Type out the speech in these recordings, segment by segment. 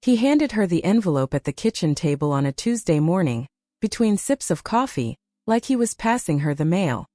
He handed her the envelope at the kitchen table on a Tuesday morning, between sips of coffee, like he was passing her the mail.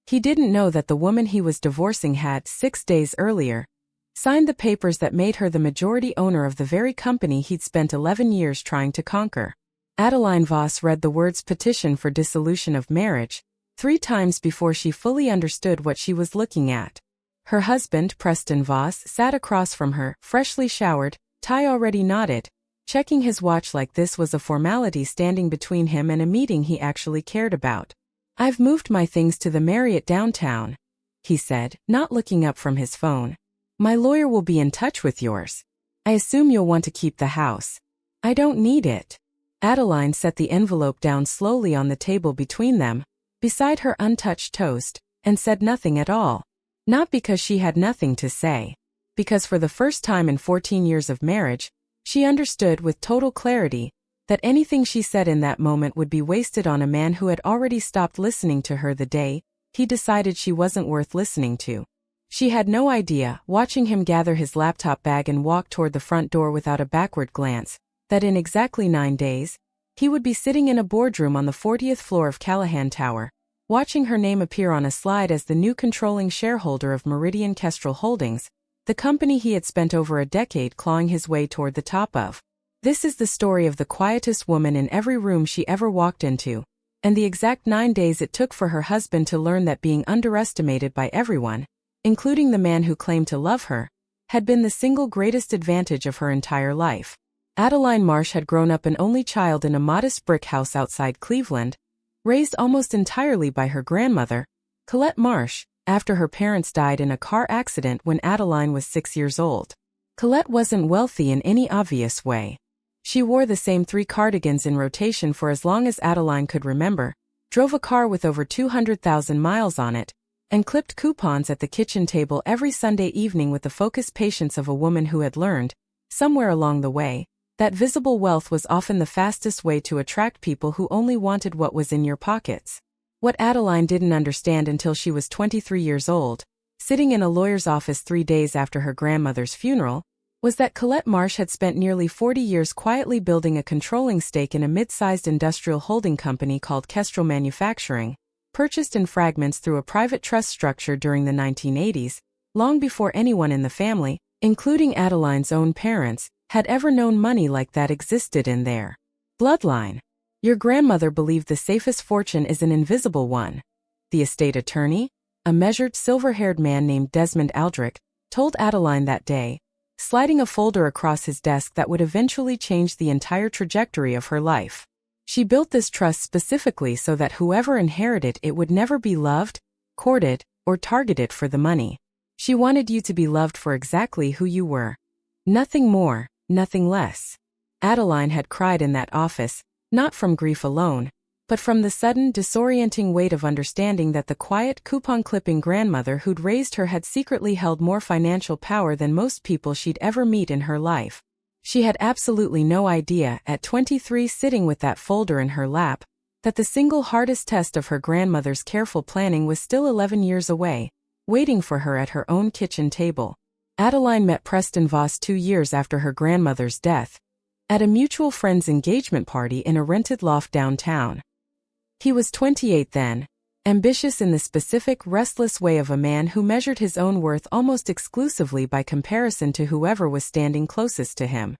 He didn't know that the woman he was divorcing had, 6 days earlier, signed the papers that made her the majority owner of the very company he'd spent 11 years trying to conquer. Adaline Voss read the words petition for dissolution of marriage 3 times before she fully understood what she was looking at. Her husband, Preston Voss, sat across from her, freshly showered, tie already knotted, checking his watch like this was a formality standing between him and a meeting he actually cared about. "I've moved my things to the Marriott downtown," he said, not looking up from his phone. "My lawyer will be in touch with yours. I assume you'll want to keep the house." "I don't need it." Adaline set the envelope down slowly on the table between them, beside her untouched toast, and said nothing at all. Not because she had nothing to say. Because for the first time in 14 years of marriage, she understood with total clarity that anything she said in that moment would be wasted on a man who had already stopped listening to her the day he decided she wasn't worth listening to. She had no idea, watching him gather his laptop bag and walk toward the front door without a backward glance, that in exactly 9 days, he would be sitting in a boardroom on the 40th floor of Callahan Tower, watching her name appear on a slide as the new controlling shareholder of Meridian Kestrel Holdings, the company he had spent over a decade clawing his way toward the top of. This is the story of the quietest woman in every room she ever walked into, and the exact 9 days it took for her husband to learn that being underestimated by everyone, including the man who claimed to love her, had been the single greatest advantage of her entire life. Adaline Marsh had grown up an only child in a modest brick house outside Cleveland, raised almost entirely by her grandmother, Colette Marsh, after her parents died in a car accident when Adaline was 6 years old. Colette wasn't wealthy in any obvious way. She wore the same 3 cardigans in rotation for as long as Adaline could remember, drove a car with over 200,000 miles on it, and clipped coupons at the kitchen table every Sunday evening with the focused patience of a woman who had learned, somewhere along the way, that visible wealth was often the fastest way to attract people who only wanted what was in your pockets. What Adaline didn't understand until she was 23 years old, sitting in a lawyer's office 3 days after her grandmother's funeral, was that Colette Marsh had spent nearly 40 years quietly building a controlling stake in a mid-sized industrial holding company called Kestrel Manufacturing, purchased in fragments through a private trust structure during the 1980s, long before anyone in the family, including Adaline's own parents, had ever known money like that existed in their bloodline. Your grandmother believed the safest fortune is an invisible one. The estate attorney, a measured silver-haired man named Desmond Aldrich, told Adaline that day, sliding a folder across his desk that would eventually change the entire trajectory of her life. She built this trust specifically so that whoever inherited it would never be loved, courted, or targeted for the money. She wanted you to be loved for exactly who you were. Nothing more, nothing less. Adaline had cried in that office, not from grief alone, but from the sudden, disorienting weight of understanding that the quiet, coupon-clipping grandmother who'd raised her had secretly held more financial power than most people she'd ever meet in her life. She had absolutely no idea, at 23 sitting with that folder in her lap, that the single hardest test of her grandmother's careful planning was still 11 years away, waiting for her at her own kitchen table. Adaline met Preston Voss 2 years after her grandmother's death, at a mutual friend's engagement party in a rented loft downtown. He was 28 then, ambitious in the specific, restless way of a man who measured his own worth almost exclusively by comparison to whoever was standing closest to him.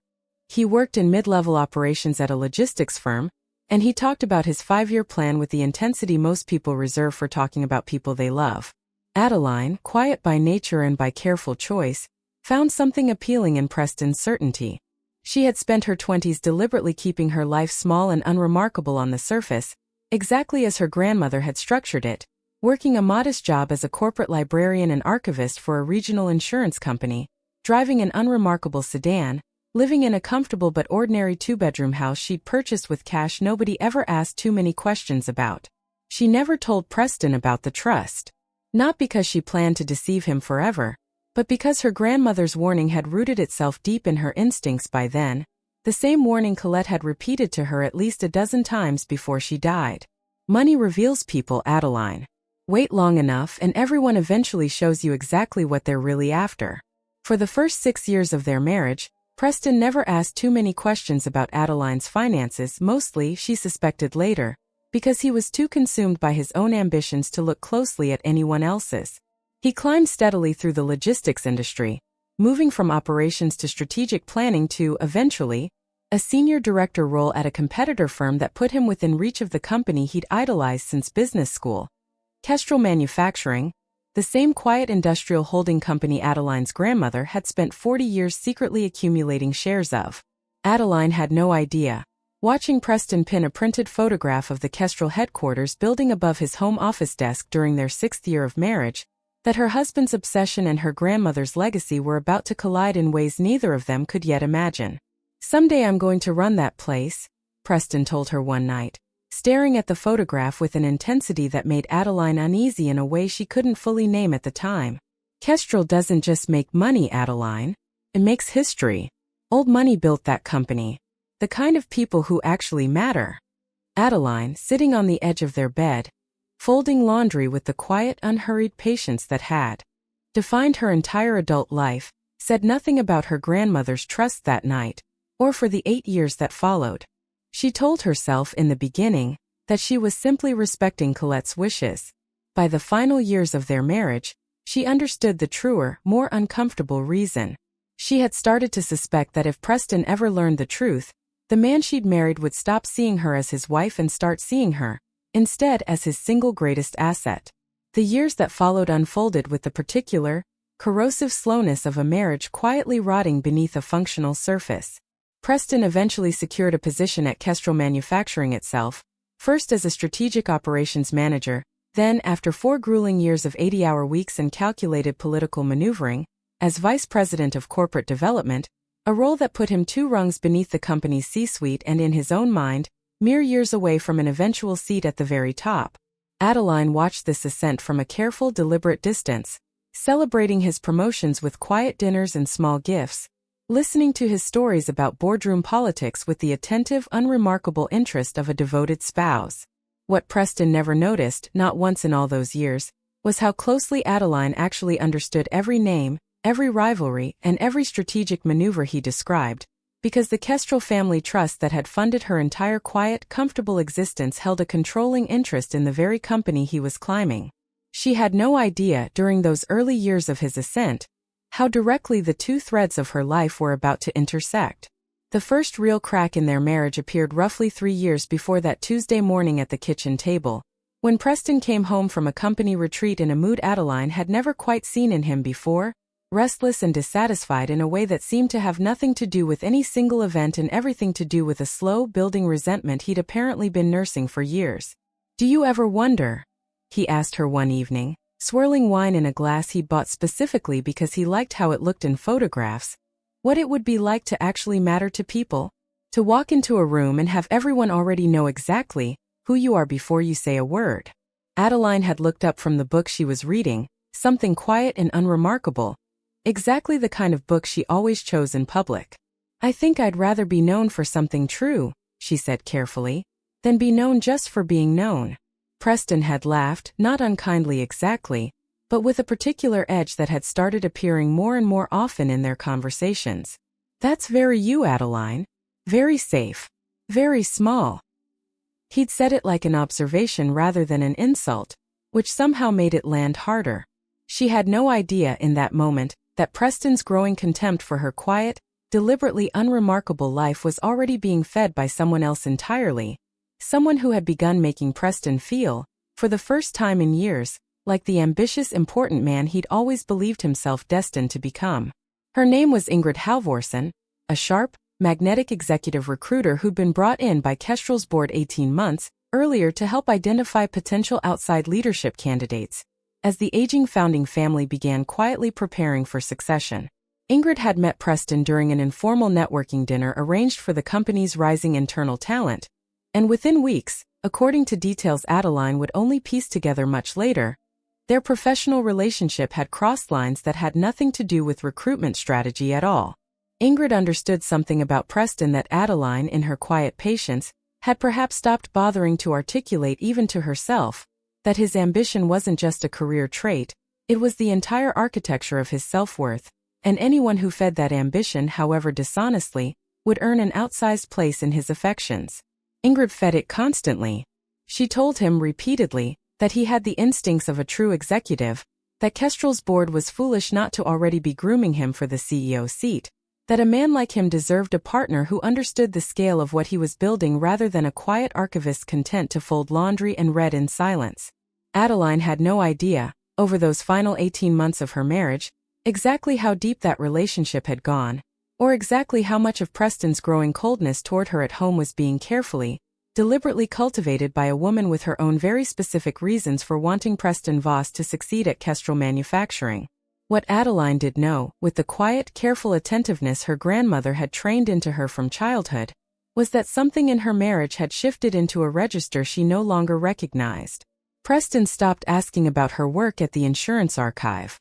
He worked in mid-level operations at a logistics firm, and he talked about his 5-year plan with the intensity most people reserve for talking about people they love. Adaline, quiet by nature and by careful choice, found something appealing in Preston's certainty. She had spent her 20s deliberately keeping her life small and unremarkable on the surface, exactly as her grandmother had structured it, working a modest job as a corporate librarian and archivist for a regional insurance company, driving an unremarkable sedan, living in a comfortable but ordinary 2-bedroom house she'd purchased with cash nobody ever asked too many questions about. She never told Preston about the trust. Not because she planned to deceive him forever, but because her grandmother's warning had rooted itself deep in her instincts by then, the same warning Colette had repeated to her at least a dozen times before she died. Money reveals people, Adaline. Wait long enough and everyone eventually shows you exactly what they're really after. For the first 6 years of their marriage, Preston never asked too many questions about Adaline's finances, mostly, she suspected later, because he was too consumed by his own ambitions to look closely at anyone else's. He climbed steadily through the logistics industry, moving from operations to strategic planning to, eventually, a senior director role at a competitor firm that put him within reach of the company he'd idolized since business school. Kestrel Manufacturing, the same quiet industrial holding company Adaline's grandmother had spent 40 years secretly accumulating shares of. Adaline had no idea, watching Preston pin a printed photograph of the Kestrel headquarters building above his home office desk during their 6th year of marriage, that her husband's obsession and her grandmother's legacy were about to collide in ways neither of them could yet imagine. "Someday I'm going to run that place," Preston told her one night, staring at the photograph with an intensity that made Adaline uneasy in a way she couldn't fully name at the time. "Kestrel doesn't just make money, Adaline. It makes history. Old money built that company. The kind of people who actually matter." Adaline, sitting on the edge of their bed, folding laundry with the quiet, unhurried patience that had defined her entire adult life, said nothing about her grandmother's trust that night, or for the 8 years that followed. She told herself in the beginning that she was simply respecting Colette's wishes. By the final years of their marriage, she understood the truer, more uncomfortable reason. She had started to suspect that if Preston ever learned the truth, the man she'd married would stop seeing her as his wife and start seeing her, instead, as his single greatest asset. The years that followed unfolded with the particular, corrosive slowness of a marriage quietly rotting beneath a functional surface. Preston eventually secured a position at Kestrel Manufacturing itself, first as a strategic operations manager, then, after 4 grueling years of 80-hour weeks and calculated political maneuvering, as vice president of corporate development, a role that put him 2 rungs beneath the company's C-suite and, in his own mind, mere years away from an eventual seat at the very top. Adaline watched this ascent from a careful, deliberate distance, celebrating his promotions with quiet dinners and small gifts, listening to his stories about boardroom politics with the attentive, unremarkable interest of a devoted spouse. What Preston never noticed, not once in all those years, was how closely Adaline actually understood every name, every rivalry, and every strategic maneuver he described, because the Kestrel family trust that had funded her entire quiet, comfortable existence held a controlling interest in the very company he was climbing. She had no idea, during those early years of his ascent, how directly the 2 threads of her life were about to intersect. The first real crack in their marriage appeared roughly 3 years before that Tuesday morning at the kitchen table, when Preston came home from a company retreat in a mood Adaline had never quite seen in him before, restless and dissatisfied in a way that seemed to have nothing to do with any single event and everything to do with a slow, building resentment he'd apparently been nursing for years. "Do you ever wonder," he asked her one evening, swirling wine in a glass he'd bought specifically because he liked how it looked in photographs, "what it would be like to actually matter to people? To walk into a room and have everyone already know exactly who you are before you say a word?" Adaline had looked up from the book she was reading, something quiet and unremarkable, exactly the kind of book she always chose in public. "I think I'd rather be known for something true," she said carefully, "than be known just for being known." Preston had laughed, not unkindly exactly, but with a particular edge that had started appearing more and more often in their conversations. "That's very you, Adaline. Very safe. Very small." He'd said it like an observation rather than an insult, which somehow made it land harder. She had no idea in that moment that Preston's growing contempt for her quiet, deliberately unremarkable life was already being fed by someone else entirely, someone who had begun making Preston feel, for the first time in years, like the ambitious, important man he'd always believed himself destined to become. Her name was Ingrid Halvorsen, a sharp, magnetic executive recruiter who'd been brought in by Kestrel's board 18 months earlier to help identify potential outside leadership candidates, as the aging founding family began quietly preparing for succession. Ingrid had met Preston during an informal networking dinner arranged for the company's rising internal talent, and within weeks, according to details Adaline would only piece together much later, their professional relationship had crossed lines that had nothing to do with recruitment strategy at all. Ingrid understood something about Preston that Adaline, in her quiet patience, had perhaps stopped bothering to articulate even to herself, that his ambition wasn't just a career trait, it was the entire architecture of his self-worth, and anyone who fed that ambition, however dishonestly, would earn an outsized place in his affections. Ingrid fed it constantly. She told him repeatedly that he had the instincts of a true executive, that Kestrel's board was foolish not to already be grooming him for the CEO seat, that a man like him deserved a partner who understood the scale of what he was building rather than a quiet archivist content to fold laundry and read in silence. Adaline had no idea, over those final 18 months of her marriage, exactly how deep that relationship had gone, or exactly how much of Preston's growing coldness toward her at home was being carefully, deliberately cultivated by a woman with her own very specific reasons for wanting Preston Voss to succeed at Kestrel Manufacturing. What Adaline did know, with the quiet, careful attentiveness her grandmother had trained into her from childhood, was that something in her marriage had shifted into a register she no longer recognized. Preston stopped asking about her work at the insurance archive.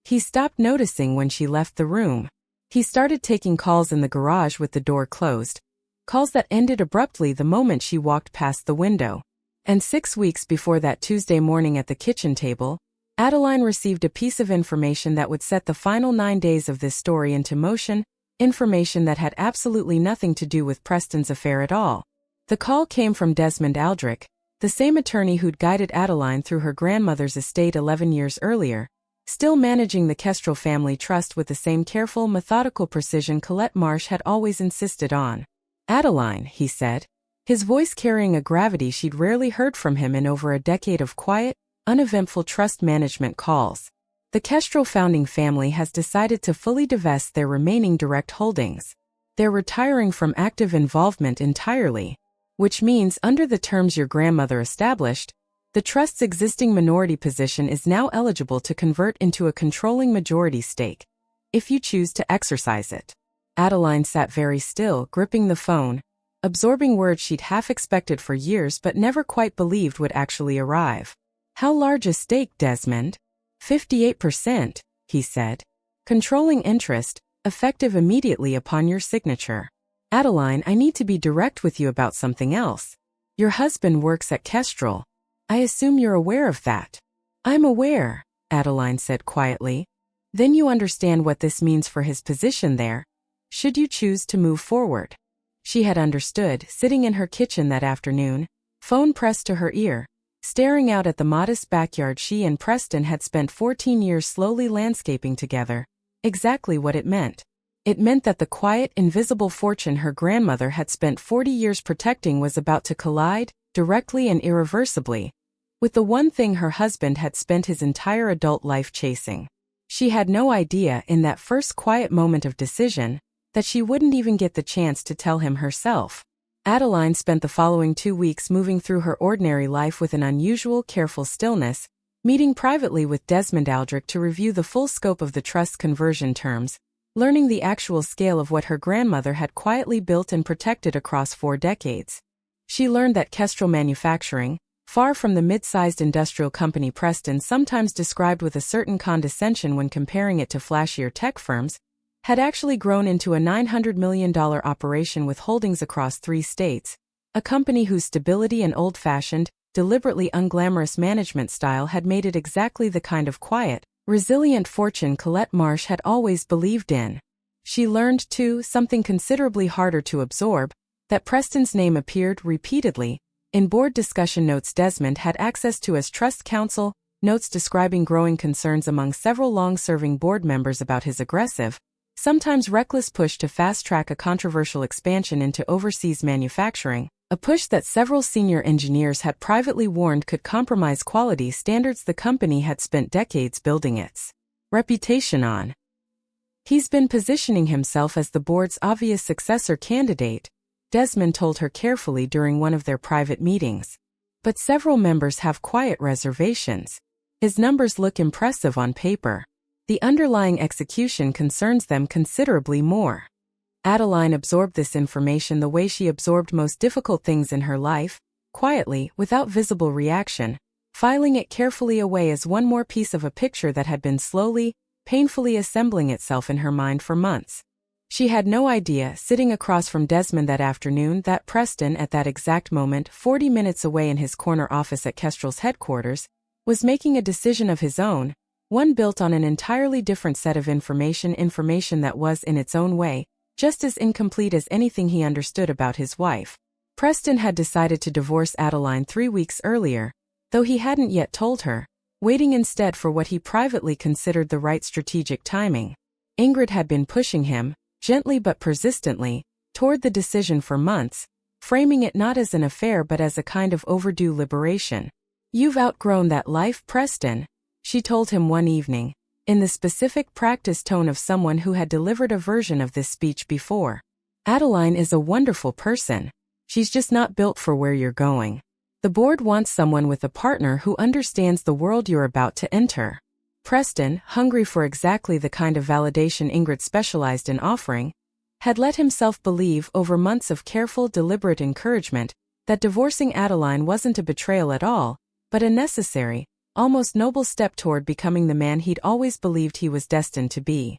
He stopped noticing when she left the room. He started taking calls in the garage with the door closed, calls that ended abruptly the moment she walked past the window. And 6 weeks before that Tuesday morning at the kitchen table, Adaline received a piece of information that would set the final 9 days of this story into motion, information that had absolutely nothing to do with Preston's affair at all. The call came from Desmond Aldrich, the same attorney who'd guided Adaline through her grandmother's estate 11 years earlier, still managing the Kestrel family trust with the same careful, methodical precision Colette Marsh had always insisted on. "Adaline," he said, his voice carrying a gravity she'd rarely heard from him in over a decade of quiet, uneventful trust management calls. The Kestrel founding family has decided to fully divest their remaining direct holdings. They're retiring from active involvement entirely, which means, under the terms your grandmother established, the trust's existing minority position is now eligible to convert into a controlling majority stake, if you choose to exercise it. Adaline sat very still, gripping the phone, absorbing words she'd half expected for years but never quite believed would actually arrive. "How large a stake, Desmond?" 58%, he said. "Controlling interest, effective immediately upon your signature." "Adaline, I need to be direct with you about something else. Your husband works at Kestrel. I assume you're aware of that." "I'm aware," Adaline said quietly. "Then you understand what this means for his position there, should you choose to move forward." She had understood, sitting in her kitchen that afternoon, phone pressed to her ear, staring out at the modest backyard she and Preston had spent 14 years slowly landscaping together, exactly what it meant. It meant that the quiet, invisible fortune her grandmother had spent 40 years protecting was about to collide, directly and irreversibly, with the one thing her husband had spent his entire adult life chasing. She had no idea, in that first quiet moment of decision, that she wouldn't even get the chance to tell him herself. Adaline spent the following 2 weeks moving through her ordinary life with an unusual, careful stillness, meeting privately with Desmond Aldrich to review the full scope of the trust's conversion terms, learning the actual scale of what her grandmother had quietly built and protected across 4 decades. She learned that Kestrel Manufacturing, far from the mid-sized industrial company Preston sometimes described with a certain condescension when comparing it to flashier tech firms, had actually grown into a $900 million operation with holdings across 3 states, a company whose stability and old-fashioned, deliberately unglamorous management style had made it exactly the kind of quiet, resilient fortune Colette Marsh had always believed in. She learned, too, something considerably harder to absorb, that Preston's name appeared repeatedly in board discussion notes Desmond had access to as trust counsel, notes describing growing concerns among several long-serving board members about his aggressive, sometimes reckless push to fast-track a controversial expansion into overseas manufacturing, a push that several senior engineers had privately warned could compromise quality standards the company had spent decades building its reputation on. "He's been positioning himself as the board's obvious successor candidate," Desmond told her carefully during one of their private meetings. "But several members have quiet reservations. His numbers look impressive on paper. The underlying execution concerns them considerably more." Adaline absorbed this information the way she absorbed most difficult things in her life, quietly, without visible reaction, filing it carefully away as one more piece of a picture that had been slowly, painfully assembling itself in her mind for months. She had no idea, sitting across from Desmond that afternoon, that Preston, at that exact moment, 40 minutes away in his corner office at Kestrel's headquarters, was making a decision of his own, one built on an entirely different set of information that was, in its own way, just as incomplete as anything he understood about his wife. Preston had decided to divorce Adaline 3 weeks earlier, though he hadn't yet told her, waiting instead for what he privately considered the right strategic timing. Ingrid had been pushing him, gently but persistently, toward the decision for months, framing it not as an affair but as a kind of overdue liberation. "You've outgrown that life, Preston," she told him one evening, in the specific practice tone of someone who had delivered a version of this speech before. "Adaline is a wonderful person. She's just not built for where you're going. The board wants someone with a partner who understands the world you're about to enter." Preston, hungry for exactly the kind of validation Ingrid specialized in offering, had let himself believe over months of careful, deliberate encouragement that divorcing Adaline wasn't a betrayal at all, but a necessary, almost noble step toward becoming the man he'd always believed he was destined to be.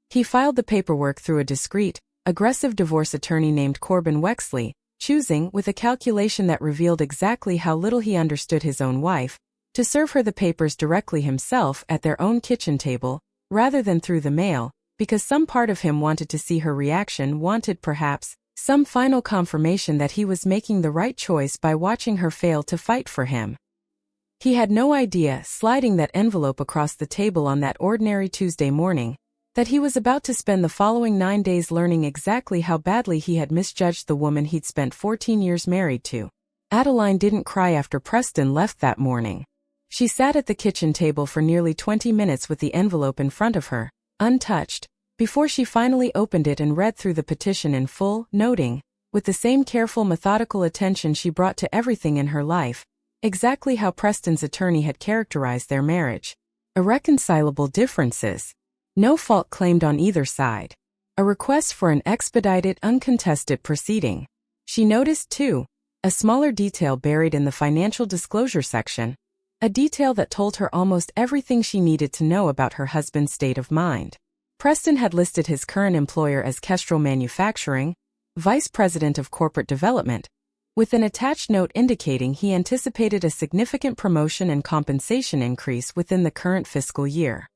He filed the paperwork through a discreet, aggressive divorce attorney named Corbin Wexley, choosing, with a calculation that revealed exactly how little he understood his own wife, to serve her the papers directly himself at their own kitchen table, rather than through the mail, because some part of him wanted to see her reaction, wanted perhaps some final confirmation that he was making the right choice by watching her fail to fight for him. He had no idea, sliding that envelope across the table on that ordinary Tuesday morning, that he was about to spend the following 9 days learning exactly how badly he had misjudged the woman he'd spent 14 years married to. Adaline didn't cry after Preston left that morning. She sat at the kitchen table for nearly 20 minutes with the envelope in front of her, untouched, before she finally opened it and read through the petition in full, noting, with the same careful, methodical attention she brought to everything in her life, exactly how Preston's attorney had characterized their marriage. Irreconcilable differences. No fault claimed on either side. A request for an expedited, uncontested proceeding. She noticed, too, a smaller detail buried in the financial disclosure section, a detail that told her almost everything she needed to know about her husband's state of mind. Preston had listed his current employer as Kestrel Manufacturing, Vice President of Corporate Development, with an attached note indicating he anticipated a significant promotion and compensation increase within the current fiscal year.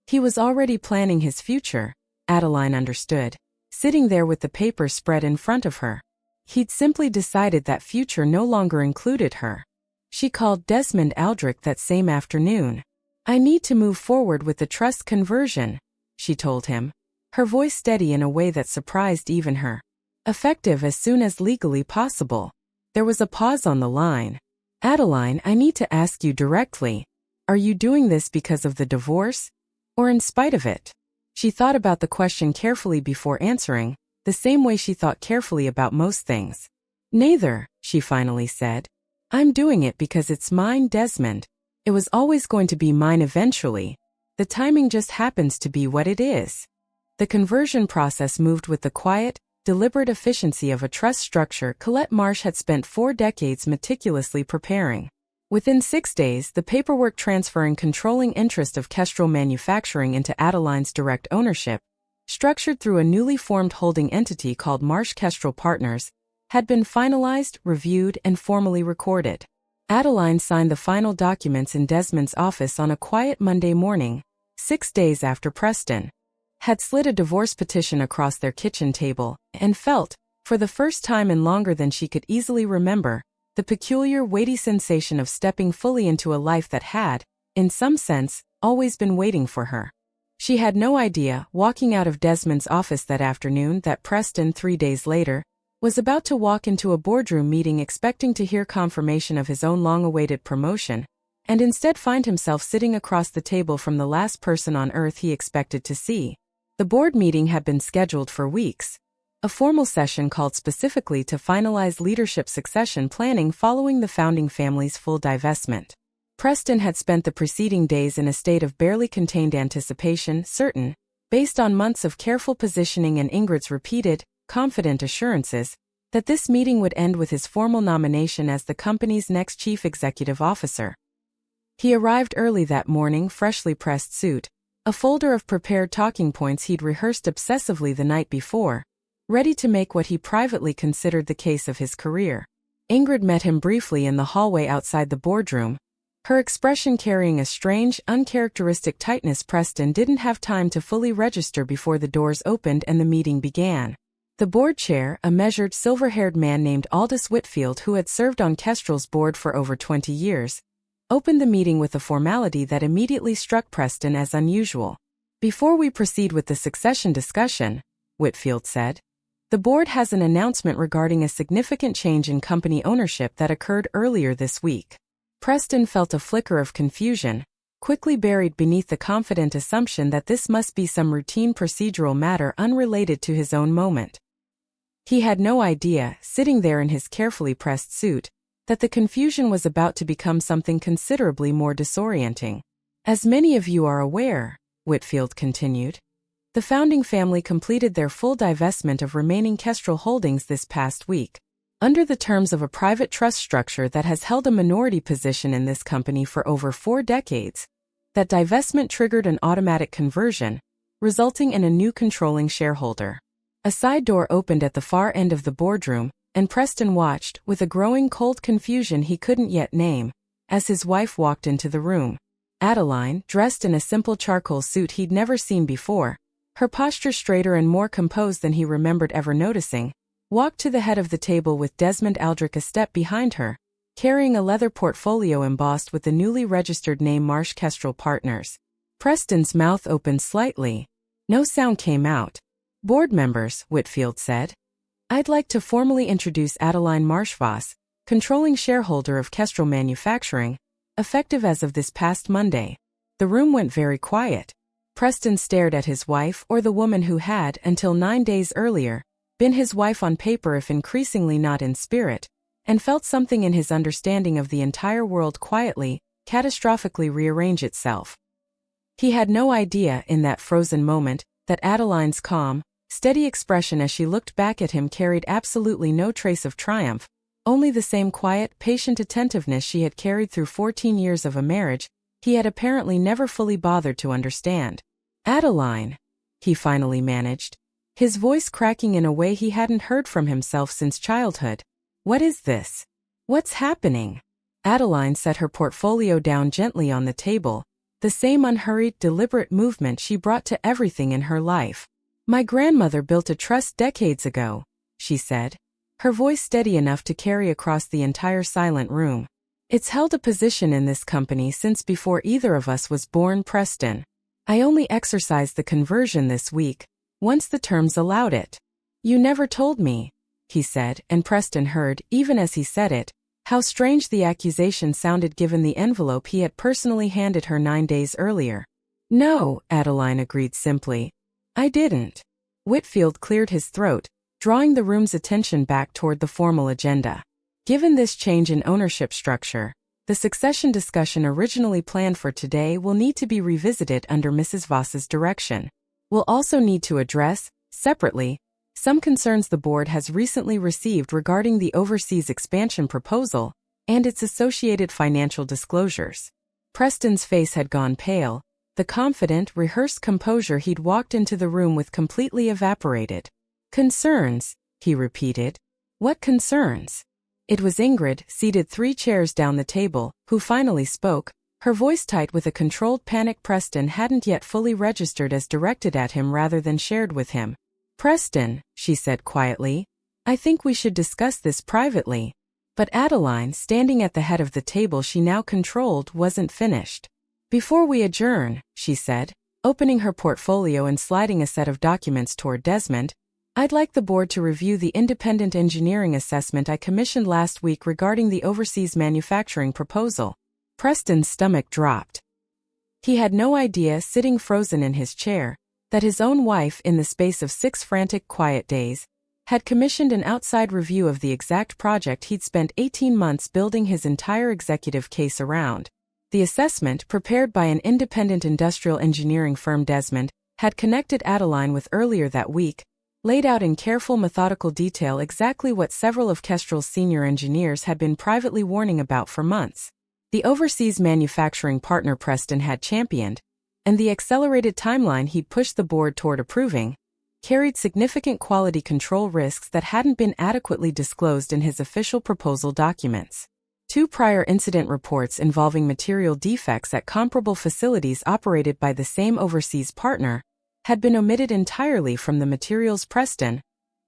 He was already planning his future, Adaline understood, sitting there with the papers spread in front of her. He'd simply decided that future no longer included her. She called Desmond Aldrich that same afternoon. "I need to move forward with the trust conversion," she told him, her voice steady in a way that surprised even her. "Effective as soon as legally possible." There was a pause on the line. "Adaline, I need to ask you directly. Are you doing this because of the divorce? Or in spite of it?" She thought about the question carefully before answering, the same way she thought carefully about most things. "Neither," she finally said. "I'm doing it because it's mine, Desmond. It was always going to be mine eventually. The timing just happens to be what it is." The conversion process moved with the quiet, deliberate efficiency of a trust structure Colette Marsh had spent 4 decades meticulously preparing. Within 6 days, the paperwork transferring controlling interest of Kestrel Manufacturing into Adaline's direct ownership, structured through a newly formed holding entity called Marsh Kestrel Partners, had been finalized, reviewed, and formally recorded. Adaline signed the final documents in Desmond's office on a quiet Monday morning, 6 days after Preston had slid a divorce petition across their kitchen table, and felt, for the first time in longer than she could easily remember, the peculiar weighty sensation of stepping fully into a life that had, in some sense, always been waiting for her. She had no idea, walking out of Desmond's office that afternoon, that Preston, 3 days later, was about to walk into a boardroom meeting expecting to hear confirmation of his own long-awaited promotion, and instead find himself sitting across the table from the last person on earth he expected to see. The board meeting had been scheduled for weeks, a formal session called specifically to finalize leadership succession planning following the founding family's full divestment. Preston had spent the preceding days in a state of barely contained anticipation, certain, based on months of careful positioning and Ingrid's repeated, confident assurances, that this meeting would end with his formal nomination as the company's next chief executive officer. He arrived early that morning, freshly pressed suit, a folder of prepared talking points he'd rehearsed obsessively the night before, ready to make what he privately considered the case of his career. Ingrid met him briefly in the hallway outside the boardroom, her expression carrying a strange, uncharacteristic tightness. Preston didn't have time to fully register before the doors opened and the meeting began. The board chair, a measured, silver-haired man named Aldous Whitfield who had served on Kestrel's board for over 20 years, opened the meeting with a formality that immediately struck Preston as unusual. "Before we proceed with the succession discussion," Whitfield said, "the board has an announcement regarding a significant change in company ownership that occurred earlier this week." Preston felt a flicker of confusion, quickly buried beneath the confident assumption that this must be some routine procedural matter unrelated to his own moment. He had no idea, sitting there in his carefully pressed suit, that the confusion was about to become something considerably more disorienting. "As many of you are aware," Whitfield continued, "the founding family completed their full divestment of remaining Kestrel holdings this past week, under the terms of a private trust structure that has held a minority position in this company for over 4 decades. That divestment triggered an automatic conversion, resulting in a new controlling shareholder." A side door opened at the far end of the boardroom, and Preston watched, with a growing cold confusion he couldn't yet name, as his wife walked into the room. Adaline, dressed in a simple charcoal suit he'd never seen before, her posture straighter and more composed than he remembered ever noticing, walked to the head of the table with Desmond Aldrich a step behind her, carrying a leather portfolio embossed with the newly registered name Marsh Kestrel Partners. Preston's mouth opened slightly. No sound came out. "Board members," Whitfield said, "I'd like to formally introduce Adaline Voss, controlling shareholder of Kestrel Manufacturing, effective as of this past Monday." The room went very quiet. Preston stared at his wife, or the woman who had, until 9 days earlier, been his wife on paper if increasingly not in spirit, and felt something in his understanding of the entire world quietly, catastrophically rearrange itself. He had no idea, in that frozen moment, that Adaline's calm, steady expression as she looked back at him carried absolutely no trace of triumph, only the same quiet, patient attentiveness she had carried through 14 years of a marriage he had apparently never fully bothered to understand. "Adaline," he finally managed, his voice cracking in a way he hadn't heard from himself since childhood. "What is this? What's happening?" Adaline set her portfolio down gently on the table, the same unhurried, deliberate movement she brought to everything in her life. "My grandmother built a trust decades ago," she said, her voice steady enough to carry across the entire silent room. "It's held a position in this company since before either of us was born." "Preston, I only exercised the conversion this week, once the terms allowed it." "You never told me," he said, and Preston heard, even as he said it, how strange the accusation sounded given the envelope he had personally handed her 9 days earlier. "No," Adaline agreed simply. "I didn't." Whitfield cleared his throat, drawing the room's attention back toward the formal agenda. "Given this change in ownership structure, the succession discussion originally planned for today will need to be revisited under Mrs. Voss's direction. We'll also need to address, separately, some concerns the board has recently received regarding the overseas expansion proposal and its associated financial disclosures." Preston's face had gone pale. The confident, rehearsed composure he'd walked into the room with completely evaporated. "Concerns?" he repeated. "What concerns?" It was Ingrid, seated 3 chairs down the table, who finally spoke, her voice tight with a controlled panic Preston hadn't yet fully registered as directed at him rather than shared with him. "Preston," she said quietly, "I think we should discuss this privately." But Adaline, standing at the head of the table she now controlled, wasn't finished. "Before we adjourn," she said, opening her portfolio and sliding a set of documents toward Desmond, "I'd like the board to review the independent engineering assessment I commissioned last week regarding the overseas manufacturing proposal." Preston's stomach dropped. He had no idea, sitting frozen in his chair, that his own wife, in the space of 6 frantic, quiet days, had commissioned an outside review of the exact project he'd spent 18 months building his entire executive case around. The assessment, prepared by an independent industrial engineering firm Desmond had connected Adaline with earlier that week, laid out in careful, methodical detail exactly what several of Kestrel's senior engineers had been privately warning about for months. The overseas manufacturing partner Preston had championed, and the accelerated timeline he'd pushed the board toward approving, carried significant quality control risks that hadn't been adequately disclosed in his official proposal documents. 2 prior incident reports involving material defects at comparable facilities operated by the same overseas partner had been omitted entirely from the materials Preston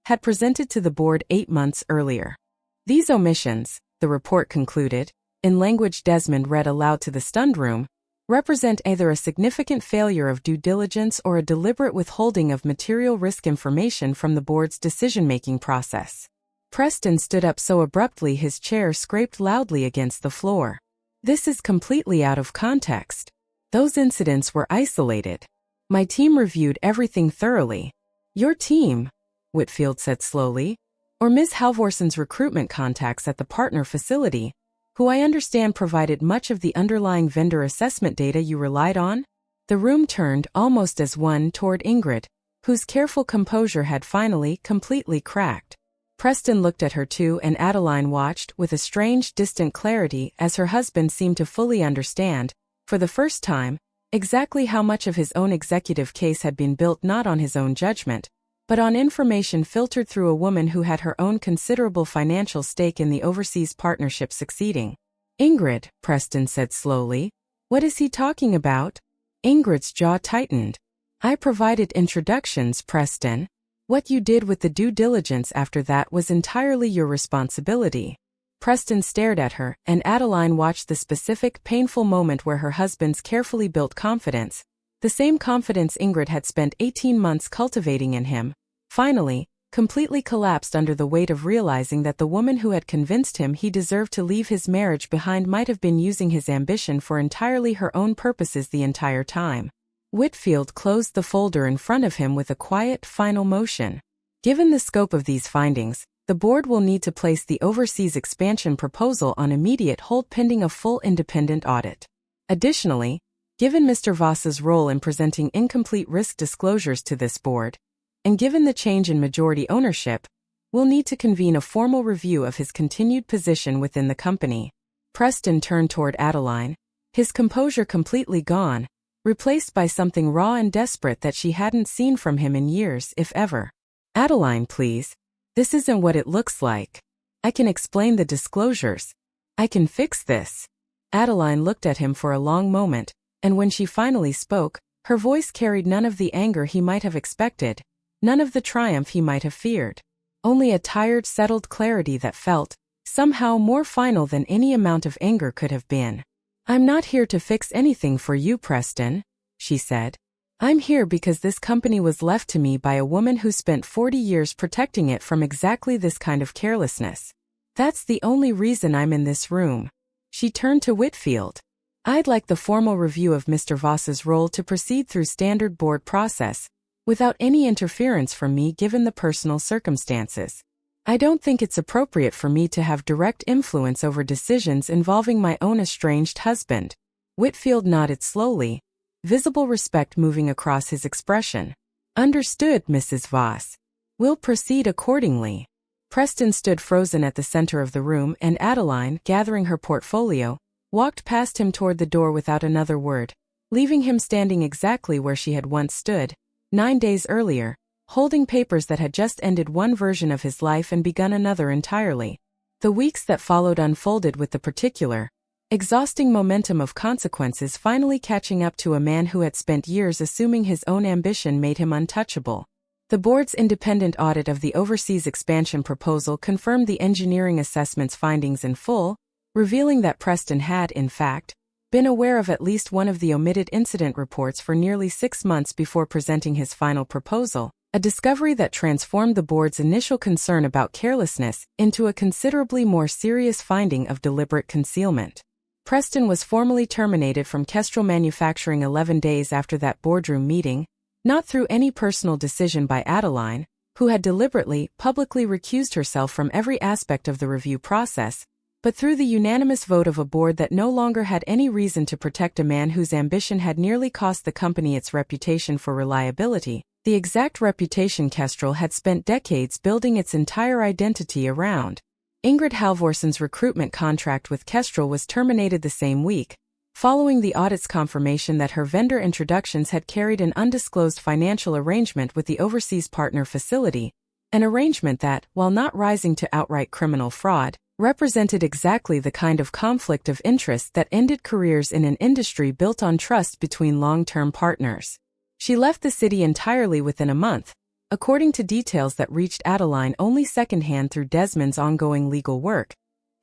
had presented to the board 8 months earlier. These omissions, the report concluded, in language Desmond read aloud to the stunned room, represent either a significant failure of due diligence or a deliberate withholding of material risk information from the board's decision-making process. Preston stood up so abruptly his chair scraped loudly against the floor. This is completely out of context. Those incidents were isolated. My team reviewed everything thoroughly. Your team, Whitfield said slowly, or Ms. Halvorson's recruitment contacts at the partner facility, who I understand provided much of the underlying vendor assessment data you relied on? The room turned almost as one toward Ingrid, whose careful composure had finally completely cracked. Preston looked at her too, and Adaline watched with a strange, distant clarity as her husband seemed to fully understand, for the first time, exactly how much of his own executive case had been built not on his own judgment, but on information filtered through a woman who had her own considerable financial stake in the overseas partnership succeeding. Ingrid, Preston said slowly, what is he talking about? Ingrid's jaw tightened. I provided introductions, Preston. What you did with the due diligence after that was entirely your responsibility. Preston stared at her, and Adaline watched the specific, painful moment where her husband's carefully built confidence, the same confidence Ingrid had spent 18 months cultivating in him, finally, completely collapsed under the weight of realizing that the woman who had convinced him he deserved to leave his marriage behind might have been using his ambition for entirely her own purposes the entire time. Whitfield closed the folder in front of him with a quiet, final motion. Given the scope of these findings, the board will need to place the overseas expansion proposal on immediate hold pending a full independent audit. Additionally, given Mr. Voss's role in presenting incomplete risk disclosures to this board, and given the change in majority ownership, we'll need to convene a formal review of his continued position within the company. Preston turned toward Adaline, his composure completely gone, replaced by something raw and desperate that she hadn't seen from him in years, if ever. Adaline, please. This isn't what it looks like. I can explain the disclosures. I can fix this. Adaline looked at him for a long moment, and when she finally spoke, her voice carried none of the anger he might have expected, none of the triumph he might have feared. Only a tired, settled clarity that felt, somehow, more final than any amount of anger could have been. I'm not here to fix anything for you, Preston, she said. I'm here because this company was left to me by a woman who spent 40 years protecting it from exactly this kind of carelessness. That's the only reason I'm in this room. She turned to Whitfield. I'd like the formal review of Mr. Voss's role to proceed through standard board process, without any interference from me given the personal circumstances. I don't think it's appropriate for me to have direct influence over decisions involving my own estranged husband. Whitfield nodded slowly, visible respect moving across his expression. Understood, Mrs. Voss. We'll proceed accordingly. Preston stood frozen at the center of the room, and Adaline, gathering her portfolio, walked past him toward the door without another word, leaving him standing exactly where she had once stood, 9 days earlier, holding papers that had just ended one version of his life and begun another entirely. The weeks that followed unfolded with the particular, exhausting momentum of consequences finally catching up to a man who had spent years assuming his own ambition made him untouchable. The board's independent audit of the overseas expansion proposal confirmed the engineering assessment's findings in full, revealing that Preston had, in fact, been aware of at least one of the omitted incident reports for nearly 6 months before presenting his final proposal, a discovery that transformed the board's initial concern about carelessness into a considerably more serious finding of deliberate concealment. Preston was formally terminated from Kestrel Manufacturing 11 days after that boardroom meeting, not through any personal decision by Adaline, who had deliberately, publicly recused herself from every aspect of the review process, but through the unanimous vote of a board that no longer had any reason to protect a man whose ambition had nearly cost the company its reputation for reliability, the exact reputation Kestrel had spent decades building its entire identity around. Ingrid Halvorson's recruitment contract with Kestrel was terminated the same week, following the audit's confirmation that her vendor introductions had carried an undisclosed financial arrangement with the overseas partner facility, an arrangement that, while not rising to outright criminal fraud, represented exactly the kind of conflict of interest that ended careers in an industry built on trust between long-term partners. She left the city entirely within a month, according to details that reached Adaline only secondhand through Desmond's ongoing legal work,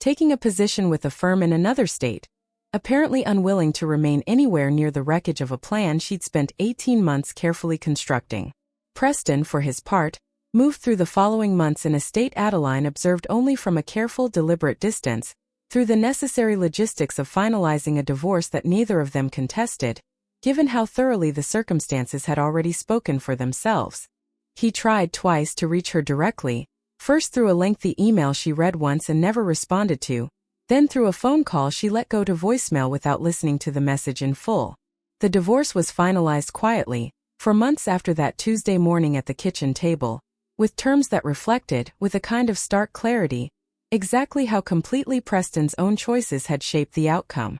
taking a position with a firm in another state, apparently unwilling to remain anywhere near the wreckage of a plan she'd spent 18 months carefully constructing. Preston, for his part, moved through the following months in a state Adaline observed only from a careful, deliberate distance, through the necessary logistics of finalizing a divorce that neither of them contested, given how thoroughly the circumstances had already spoken for themselves. He tried twice to reach her directly, first through a lengthy email she read once and never responded to, then through a phone call she let go to voicemail without listening to the message in full. The divorce was finalized quietly, for months after that Tuesday morning at the kitchen table, with terms that reflected, with a kind of stark clarity, exactly how completely Preston's own choices had shaped the outcome.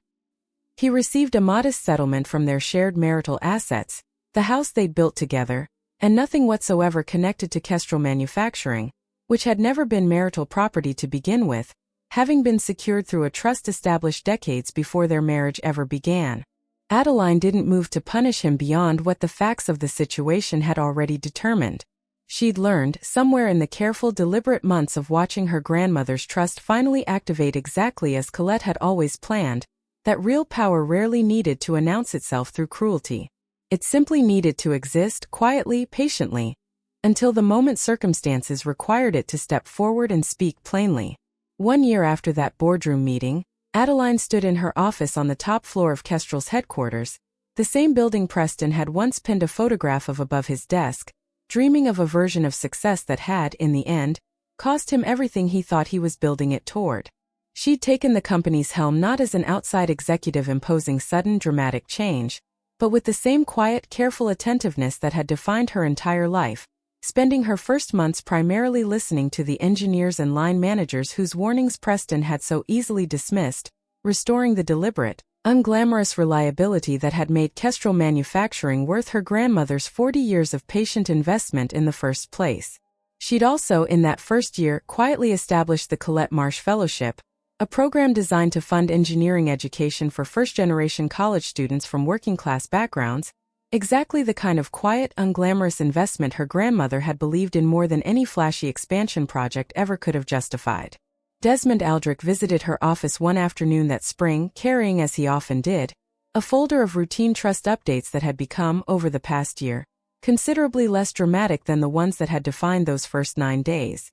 He received a modest settlement from their shared marital assets, the house they'd built together, and nothing whatsoever connected to Kestrel Manufacturing, which had never been marital property to begin with, having been secured through a trust established decades before their marriage ever began. Adaline didn't move to punish him beyond what the facts of the situation had already determined. She'd learned, somewhere in the careful, deliberate months of watching her grandmother's trust finally activate exactly as Colette had always planned, that real power rarely needed to announce itself through cruelty. It simply needed to exist, quietly, patiently, until the moment circumstances required it to step forward and speak plainly. 1 year after that boardroom meeting, Adaline stood in her office on the top floor of Kestrel's headquarters, the same building Preston had once pinned a photograph of above his desk, dreaming of a version of success that had, in the end, cost him everything he thought he was building it toward. She'd taken the company's helm not as an outside executive imposing sudden, dramatic change, but with the same quiet, careful attentiveness that had defined her entire life, spending her first months primarily listening to the engineers and line managers whose warnings Preston had so easily dismissed, restoring the deliberate, unglamorous reliability that had made Kestrel Manufacturing worth her grandmother's 40 years of patient investment in the first place. She'd also, in that first year, quietly established the Colette Marsh Fellowship, a program designed to fund engineering education for first-generation college students from working-class backgrounds, exactly the kind of quiet, unglamorous investment her grandmother had believed in more than any flashy expansion project ever could have justified. Desmond Aldrich visited her office one afternoon that spring, carrying, as he often did, a folder of routine trust updates that had become, over the past year, considerably less dramatic than the ones that had defined those first 9 days.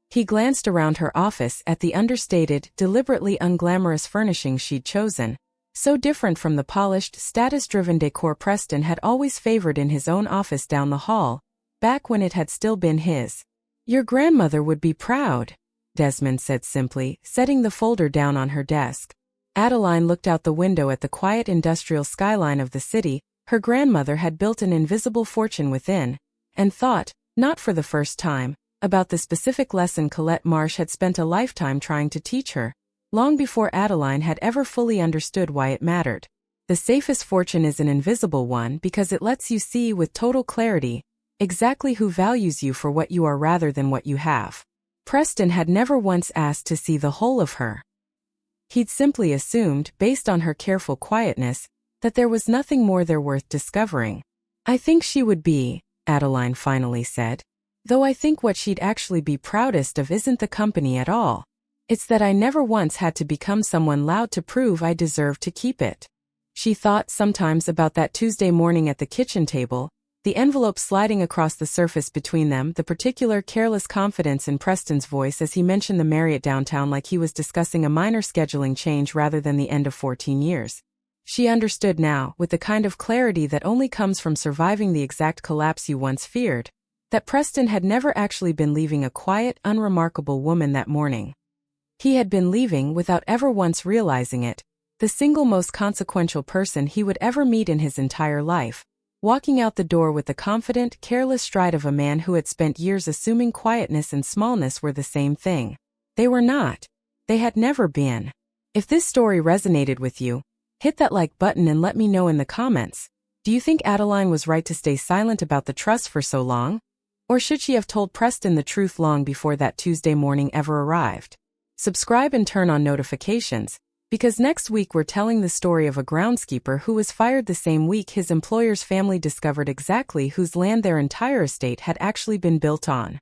He glanced around her office at the understated, deliberately unglamorous furnishings she'd chosen, so different from the polished, status-driven decor Preston had always favored in his own office down the hall, back when it had still been his. "Your grandmother would be proud," Desmond said simply, setting the folder down on her desk. Adaline looked out the window at the quiet industrial skyline of the city her grandmother had built an invisible fortune within, and thought, not for the first time, about the specific lesson Colette Marsh had spent a lifetime trying to teach her, long before Adaline had ever fully understood why it mattered. The safest fortune is an invisible one because it lets you see with total clarity exactly who values you for what you are rather than what you have. Preston had never once asked to see the whole of her. He'd simply assumed, based on her careful quietness, that there was nothing more there worth discovering. "I think she would be," Adaline finally said. "Though I think what she'd actually be proudest of isn't the company at all. It's that I never once had to become someone loud to prove I deserved to keep it." She thought sometimes about that Tuesday morning at the kitchen table, the envelope sliding across the surface between them, the particular careless confidence in Preston's voice as he mentioned the Marriott downtown like he was discussing a minor scheduling change rather than the end of 14 years. She understood now, with the kind of clarity that only comes from surviving the exact collapse you once feared, that Preston had never actually been leaving a quiet, unremarkable woman that morning. He had been leaving, without ever once realizing it, the single most consequential person he would ever meet in his entire life, walking out the door with the confident, careless stride of a man who had spent years assuming quietness and smallness were the same thing. They were not. They had never been. If this story resonated with you, hit that like button and let me know in the comments. Do you think Adaline was right to stay silent about the trust for so long? Or should she have told Preston the truth long before that Tuesday morning ever arrived? Subscribe and turn on notifications, because next week we're telling the story of a groundskeeper who was fired the same week his employer's family discovered exactly whose land their entire estate had actually been built on.